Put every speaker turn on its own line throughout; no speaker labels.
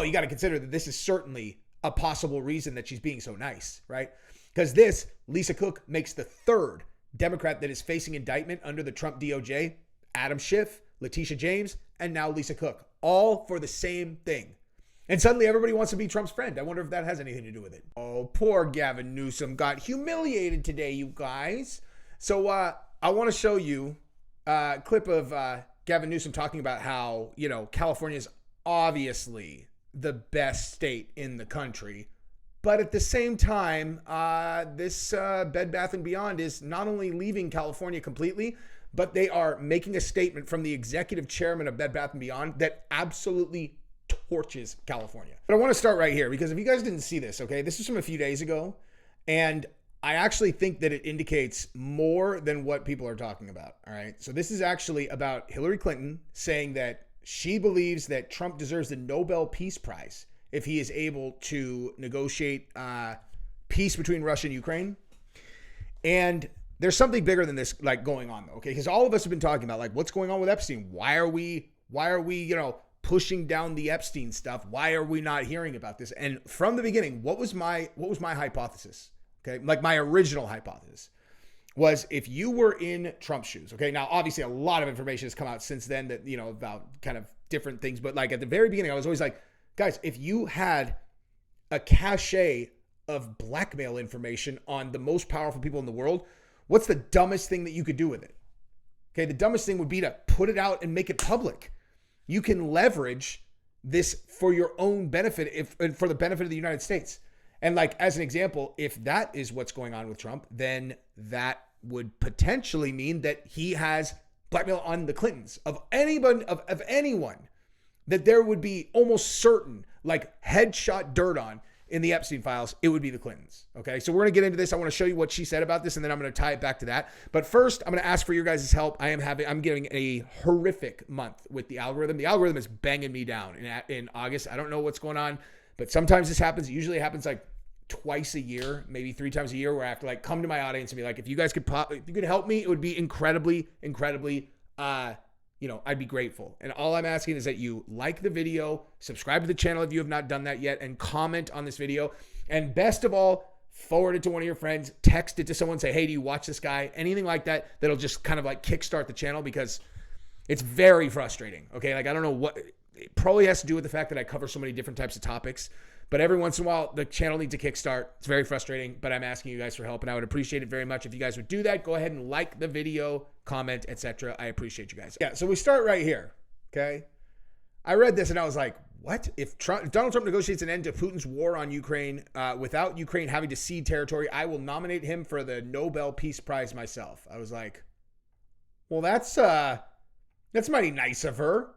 you got to consider that this is certainly a possible reason that she's being so nice, right? Because this, Lisa Cook, makes the third Democrat that is facing indictment under the Trump DOJ. Adam Schiff, Letitia James, and now Lisa Cook, all for the same thing. And suddenly everybody wants to be Trump's friend. I wonder if that has anything to do with it. Oh, poor Gavin Newsome got humiliated today, you guys. So I want to show you a clip of Gavin Newsome talking about how, California is obviously the best state in the country. But at the same time, this Bed Bath & Beyond is not only leaving California completely, but they are making a statement from the executive chairman of Bed Bath & Beyond that absolutely torches California. But I want to start right here because if you guys didn't see this, okay, this is from a few days ago, and I actually think that it indicates more than what people are talking about, all right? So this is actually about Hillary Clinton saying that she believes that Trump deserves the Nobel Peace Prize if he is able to negotiate peace between Russia and Ukraine. And there's something bigger than this going on though, okay? Because all of us have been talking about what's going on with Epstein. Why are we, pushing down the Epstein stuff? Why are we not hearing about this? And from the beginning, what was my hypothesis? Okay, my original hypothesis was if you were in Trump's shoes. Okay, now obviously a lot of information has come out since then that about kind of different things, but at the very beginning, I was always like, guys, if you had a cache of blackmail information on the most powerful people in the world, what's the dumbest thing that you could do with it? Okay, the dumbest thing would be to put it out and make it public. You can leverage this for your own benefit, for the benefit of the United States. And as an example, if that is what's going on with Trump, then that would potentially mean that he has blackmail on the Clintons, of anyone, of anyone that there would be almost certain headshot dirt on in the Epstein files, it would be the Clintons. Okay, so we're going to get into this. I want to show you what she said about this, and then I'm going to tie it back to that. But first, I'm going to ask for your guys' help. I'm getting a horrific month with the algorithm. The algorithm is banging me down in August. I don't know what's going on, but sometimes this happens. It usually happens twice a year, maybe 3 times a year, where I have to come to my audience and be like, if you guys could if you could help me, it would be incredibly, I'd be grateful. And all I'm asking is that you like the video, subscribe to the channel if you have not done that yet, and comment on this video. And best of all, forward it to one of your friends, text it to someone, say, hey, do you watch this guy? Anything like that, that'll just kind of kickstart the channel, because it's very frustrating. Okay. I don't know what, it probably has to do with the fact that I cover so many different types of topics, but every once in a while, the channel needs a kickstart. It's very frustrating, but I'm asking you guys for help, and I would appreciate it very much if you guys would do that. Go ahead and like the video, comment, etc. I appreciate you guys. Yeah, so we start right here, okay? I read this and I was like, what? If Donald Trump negotiates an end to Putin's war on Ukraine without Ukraine having to cede territory, I will nominate him for the Nobel Peace Prize myself. I was like, well, that's mighty nice of her,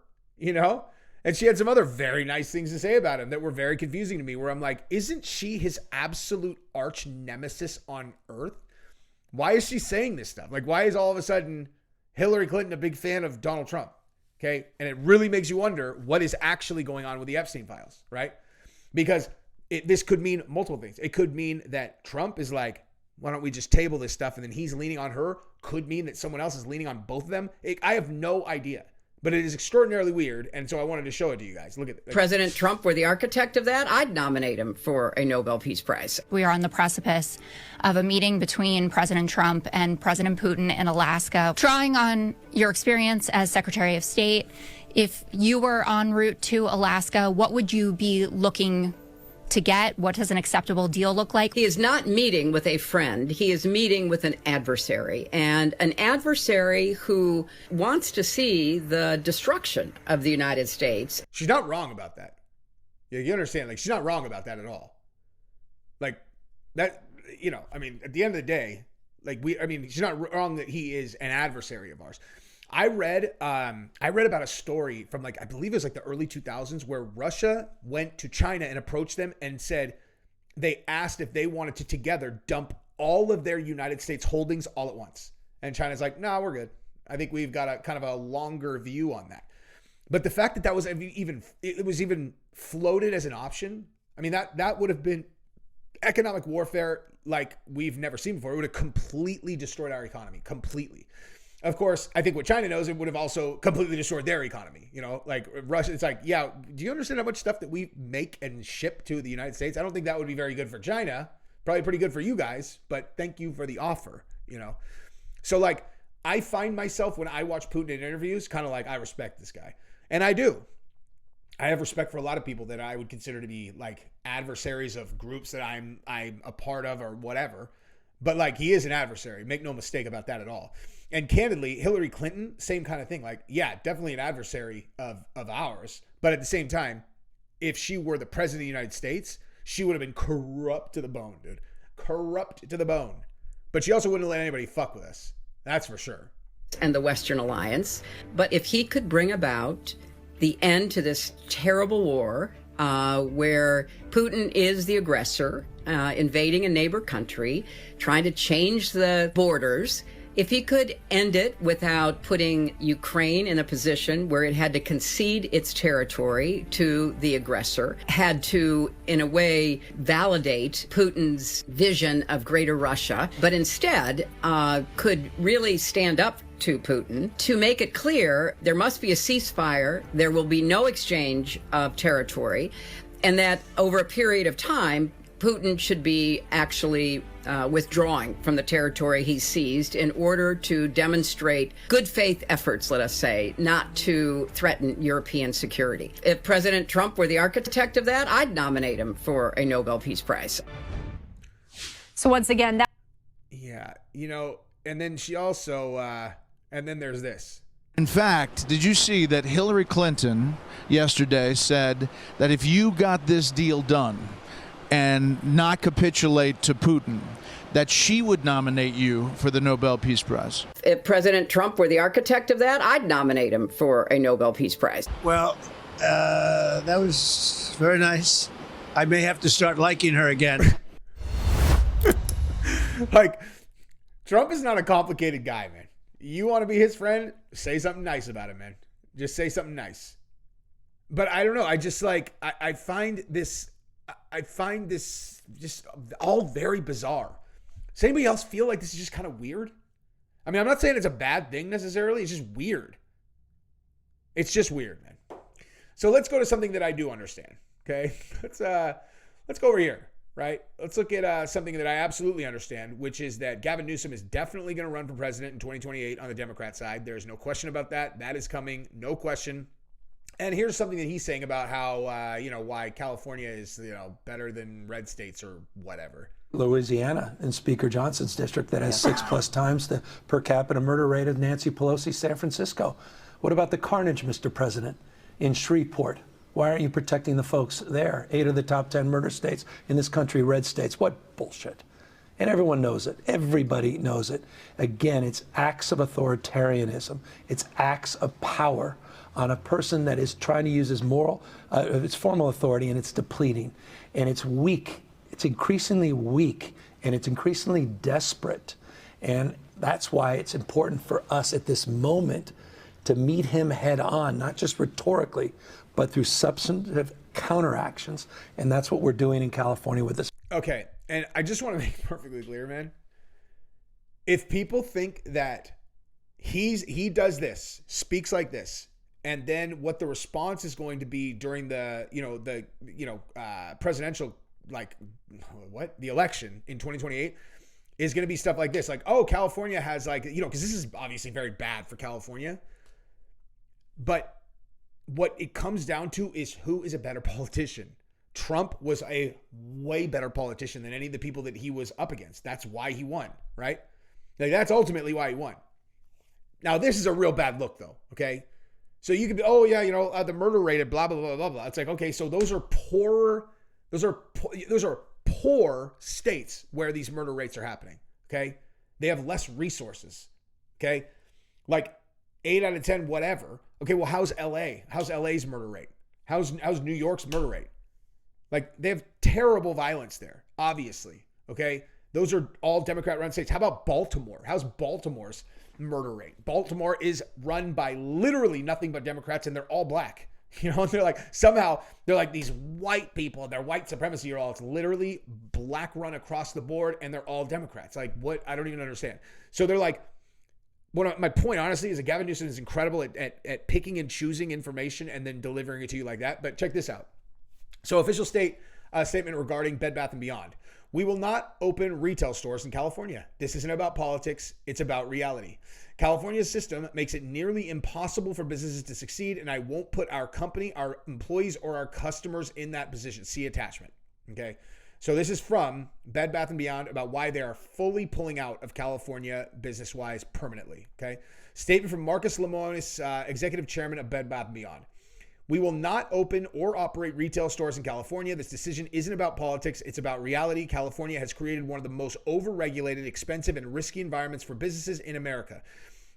And she had some other very nice things to say about him that were very confusing to me, where I'm like, isn't she his absolute arch nemesis on earth? Why is she saying this stuff? Why is all of a sudden Hillary Clinton a big fan of Donald Trump? Okay. And it really makes you wonder what is actually going on with the Epstein files, right? Because this could mean multiple things. It could mean that Trump is like, why don't we just table this stuff? And then he's leaning on her. Could mean that someone else is leaning on both of them. I have no idea. But it is extraordinarily weird, and so I wanted to show it to you guys. Look at
President Trump were the architect of that. I'd nominate him for a Nobel Peace Prize.
We are on the precipice of a meeting between President Trump and President Putin in Alaska. Drawing on your experience as Secretary of State, if you were en route to Alaska, what would you be looking to get? What does an acceptable deal look like?
He is not meeting with a friend. He is meeting with an adversary, and an adversary who wants to see the destruction of the United States.
She's not wrong about that. Yeah, you understand? She's not wrong about that at all. That, at the end of the day, she's not wrong that he is an adversary of ours. I read about a story from I believe it was the early 2000s, where Russia went to China and approached them and said they asked if they wanted to together dump all of their United States holdings all at once. And China's like, no, we're good. I think we've got a kind of a longer view on that. But the fact that that was even floated as an option, that would have been economic warfare like we've never seen before. It would have completely destroyed our economy, completely. Of course, I think what China knows, it would have also completely destroyed their economy. Like Russia, it's like, yeah, do you understand how much stuff that we make and ship to the United States? I don't think that would be very good for China. Probably pretty good for you guys, but thank you for the offer, So like, I find myself when I watch Putin in interviews, kind of like, I respect this guy. And I do. I have respect for a lot of people that I would consider to be like adversaries of groups that I'm a part of or whatever. But like, he is an adversary. Make no mistake about that at all. And candidly, Hillary Clinton, same kind of thing. Like, yeah, definitely an adversary of ours. But at the same time, if she were the president of the United States, she would have been corrupt to the bone, dude. Corrupt to the bone. But she also wouldn't let anybody fuck with us. That's for sure.
And the Western alliance. But if he could bring about the end to this terrible war where Putin is the aggressor, invading a neighbor country, trying to change the borders, if he could end it without putting Ukraine in a position where it had to concede its territory to the aggressor, had to, in a way, validate Putin's vision of greater Russia, but instead could really stand up to Putin to make it clear there must be a ceasefire, there will be no exchange of territory, and that over a period of time, Putin should be actually withdrawing from the territory he seized in order to demonstrate good faith efforts, let us say, not to threaten European security. If President Trump were the architect of that, I'd nominate him for a Nobel Peace Prize.
So once again, that.
Yeah, and then she also, and then there's this.
In fact, did you see that Hillary Clinton yesterday said that if you got this deal done and not capitulate to Putin, that she would nominate you for the Nobel Peace Prize?
If President Trump were the architect of that, I'd nominate him for a Nobel Peace Prize.
Well, that was very nice. I may have to start liking her again.
Like, Trump is not a complicated guy, man. You want to be his friend? Say something nice about him, man. Just say something nice. But I don't know. I just like, I find this just all very bizarre. Does anybody else feel like this is just kind of weird? I mean, I'm not saying it's a bad thing necessarily. It's just weird. It's just weird, man. So let's go to something that I do understand. Okay, let's go over here, right? Let's look at something that I absolutely understand, which is that Gavin Newsome is definitely going to run for president in 2028 on the Democrat side. There's no question about that. That is coming, no question. And here's something that he's saying about how, why California is, better than red states or whatever.
Louisiana in Speaker Johnson's district that has 6+ times the per capita murder rate of Nancy Pelosi's San Francisco. What about the carnage, Mr. President, in Shreveport? Why aren't you protecting the folks there? 8 of the top 10 murder states in this country, red states. What bullshit. And everyone knows it. Everybody knows it. Again, it's acts of authoritarianism. It's acts of power on a person that is trying to use his its formal authority, and it's depleting. And it's weak. It's increasingly weak, and it's increasingly desperate. And that's why it's important for us at this moment to meet him head on, not just rhetorically, but through substantive counteractions. And that's what we're doing in California with this.
Okay, and I just want to make it perfectly clear, man. If people think that he does this, speaks like this, and then what the response is going to be during the presidential, the election in 2028 is going to be stuff like this. Like, oh, California has because this is obviously very bad for California. But what it comes down to is who is a better politician. Trump was a way better politician than any of the people that he was up against. That's why he won, right? Like, that's ultimately why he won. Now, this is a real bad look, though, okay? So you could be, the murder rate of blah, blah, blah, blah, blah. It's like, okay, so those are poor states where these murder rates are happening, okay? They have less resources, okay? Like 8 out of 10, whatever. Okay, well, how's LA? How's LA's murder rate? How's New York's murder rate? Like, they have terrible violence there, obviously, okay? Those are all Democrat-run states. How about Baltimore? How's Baltimore's murder rate? Baltimore is run by literally nothing but Democrats, and they're all black. They're like, somehow, they're like these white people, they're white supremacy or all. It's literally black run across the board, and they're all Democrats. Like, what? I don't even understand. So they're like, my point, honestly, is that Gavin Newsom is incredible at picking and choosing information and then delivering it to you like that. But check this out. So official statement regarding Bed Bath & Beyond. We will not open retail stores in California. This isn't about politics. It's about reality. California's system makes it nearly impossible for businesses to succeed, and I won't put our company, our employees, or our customers in that position. See attachment. Okay. So this is from Bed Bath & Beyond about why they are fully pulling out of California business-wise permanently. Okay. Statement from Marcus Lemonis, executive chairman of Bed Bath & Beyond. We will not open or operate retail stores in California. This decision isn't about politics. It's about reality. California has created one of the most overregulated, expensive, and risky environments for businesses in America.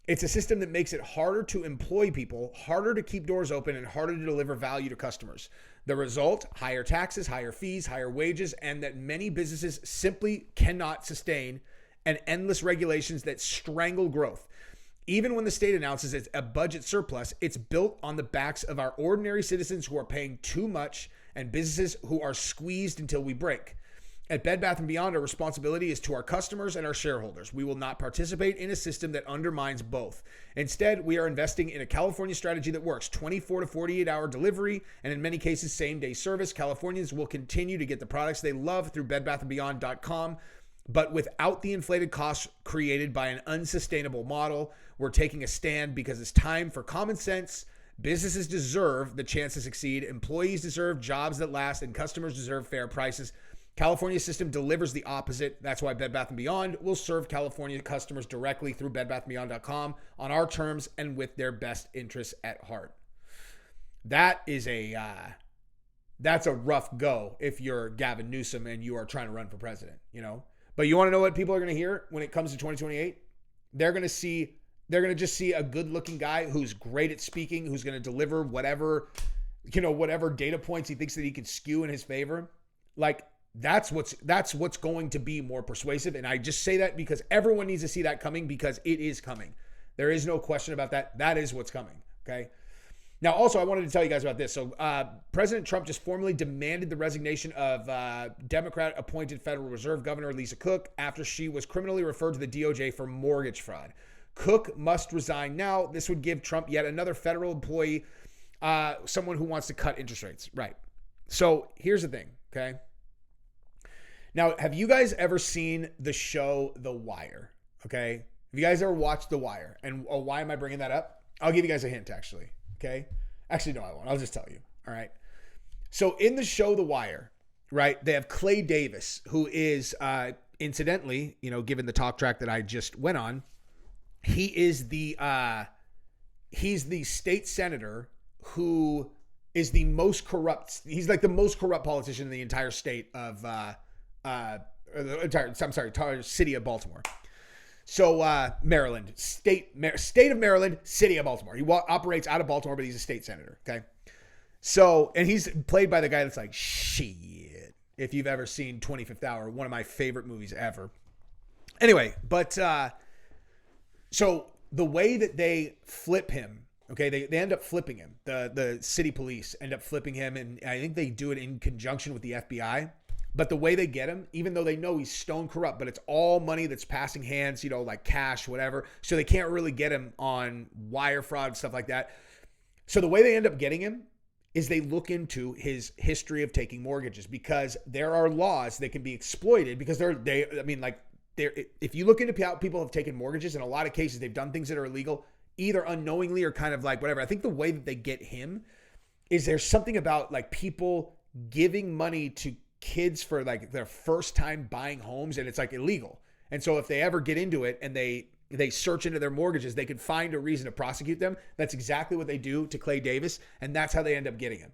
It's a system that makes it harder to employ people, harder to keep doors open, and harder to deliver value to customers. The result, higher taxes, higher fees, higher wages, and that many businesses simply cannot sustain, and endless regulations that strangle growth. Even when the state announces it's a budget surplus, it's built on the backs of our ordinary citizens who are paying too much and businesses who are squeezed until we break. At Bed Bath & Beyond, our responsibility is to our customers and our shareholders. We will not participate in a system that undermines both. Instead, we are investing in a California strategy that works: 24 to 48-hour delivery, and in many cases, same-day service. Californians will continue to get the products they love through bedbathandbeyond.com, but without the inflated costs created by an unsustainable model. We're taking a stand because it's time for common sense. Businesses deserve the chance to succeed. Employees deserve jobs that last, and customers deserve fair prices. California's system delivers the opposite. That's why Bed Bath & Beyond will serve California customers directly through bedbathandbeyond.com on our terms and with their best interests at heart. That is that's a rough go if you're Gavin Newsom and you are trying to run for president, you know. But you want to know what people are going to hear when it comes to 2028? They're going to just see a good-looking guy who's great at speaking, who's going to deliver whatever data points he thinks that he can skew in his favor. Like, that's what's going to be more persuasive. And I just say that because everyone needs to see that coming, because it is coming. There is no question about that. That is what's coming. Okay. Now, also, I wanted to tell you guys about this. So President Trump just formally demanded the resignation of Democrat-appointed Federal Reserve Governor Lisa Cook after she was criminally referred to the DOJ for mortgage fraud. Cook must resign now. This would give Trump yet another federal employee, someone who wants to cut interest rates. Right. So here's the thing, okay? Now, have you guys ever seen the show The Wire? Okay? Have you guys ever watched The Wire? And why am I bringing that up? I'll give you guys a hint, actually. Okay? Actually, no, I won't. I'll just tell you. All right? So in the show The Wire, right, they have Clay Davis, who is, incidentally, given the talk track that I just went on, he is he's the state senator who is the most corrupt. He's like the most corrupt politician in the entire state of, entire city of Baltimore. So Maryland, state of Maryland, city of Baltimore. He operates out of Baltimore, but he's a state senator. Okay. So, and he's played by the guy that's like, shit. If you've ever seen 25th Hour, one of my favorite movies ever. Anyway, but so the way that they flip him, okay, they end up flipping him. The city police end up flipping him, and I think they do it in conjunction with the FBI. But the way they get him, even though they know he's stone corrupt, but it's all money that's passing hands, like cash, whatever. So they can't really get him on wire fraud, stuff like that. So the way they end up getting him is they look into his history of taking mortgages, because there are laws that can be exploited, because if you look into how people have taken mortgages, in a lot of cases, they've done things that are illegal, either unknowingly or kind of like whatever. I think the way that they get him is there's something about like people giving money to kids for like their first time buying homes, and it's like illegal. And so if they ever get into it and they search into their mortgages, they can find a reason to prosecute them. That's exactly what they do to Clay Davis, and that's how they end up getting him.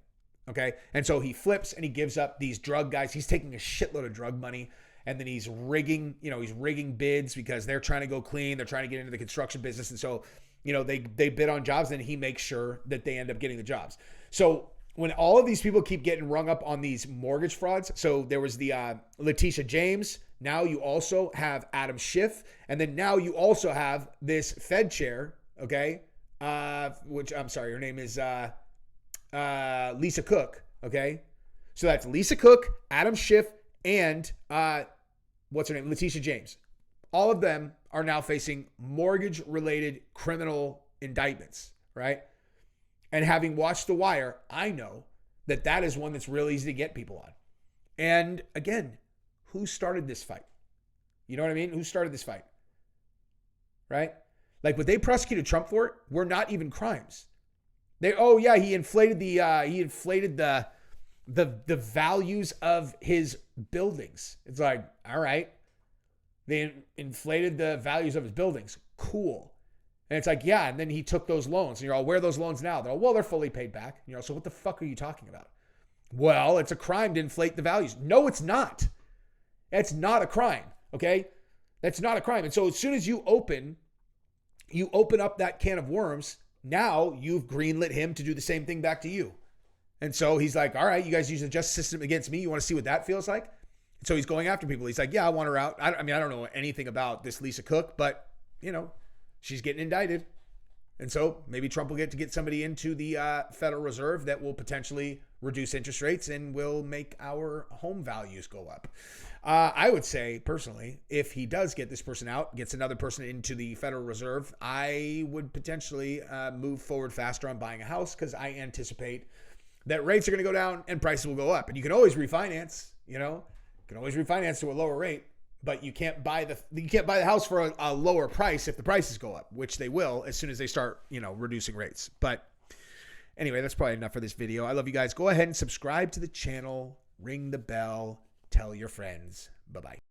Okay. And so he flips and he gives up these drug guys. He's taking a shitload of drug money, and then he's rigging bids because they're trying to go clean. They're trying to get into the construction business. And so, they bid on jobs, and he makes sure that they end up getting the jobs. So when all of these people keep getting rung up on these mortgage frauds, so there was the Letitia James. Now you also have Adam Schiff, and then now you also have this Fed chair, okay? Which I'm sorry, her name is Lisa Cook, okay? So that's Lisa Cook, Adam Schiff, and what's her name? Letitia James. all of them are now facing mortgage-related criminal indictments, right? And having watched The Wire, I know that that is one that's real easy to get people on. And again, who started this fight? You know what I mean? Who started this fight? Right? Like what they prosecuted Trump for were not even crimes. He inflated the values of his buildings. It's like, all right. They inflated the values of his buildings. Cool. And it's like, yeah, and then he took those loans. And you're all, where are those loans now? They're all, well, they're fully paid back. So what the fuck are you talking about? Well, it's a crime to inflate the values. No, it's not. It's not a crime, okay? That's not a crime. And so as soon as you open up that can of worms, now you've greenlit him to do the same thing back to you. And so he's like, all right, you guys use the justice system against me. You want to see what that feels like? So he's going after people. He's like, yeah, I want her out. I don't know anything about this Lisa Cook, but, she's getting indicted. And so maybe Trump will get somebody into the Federal Reserve that will potentially reduce interest rates and will make our home values go up. I would say, personally, if he does get this person out, gets another person into the Federal Reserve, I would potentially move forward faster on buying a house because I anticipate that rates are going to go down and prices will go up. And you can always refinance, You can always refinance to a lower rate, but you can't buy the house for a lower price if the prices go up, which they will as soon as they start, reducing rates. But anyway, that's probably enough for this video. I love you guys. Go ahead and subscribe to the channel, ring the bell, tell your friends. Bye-bye.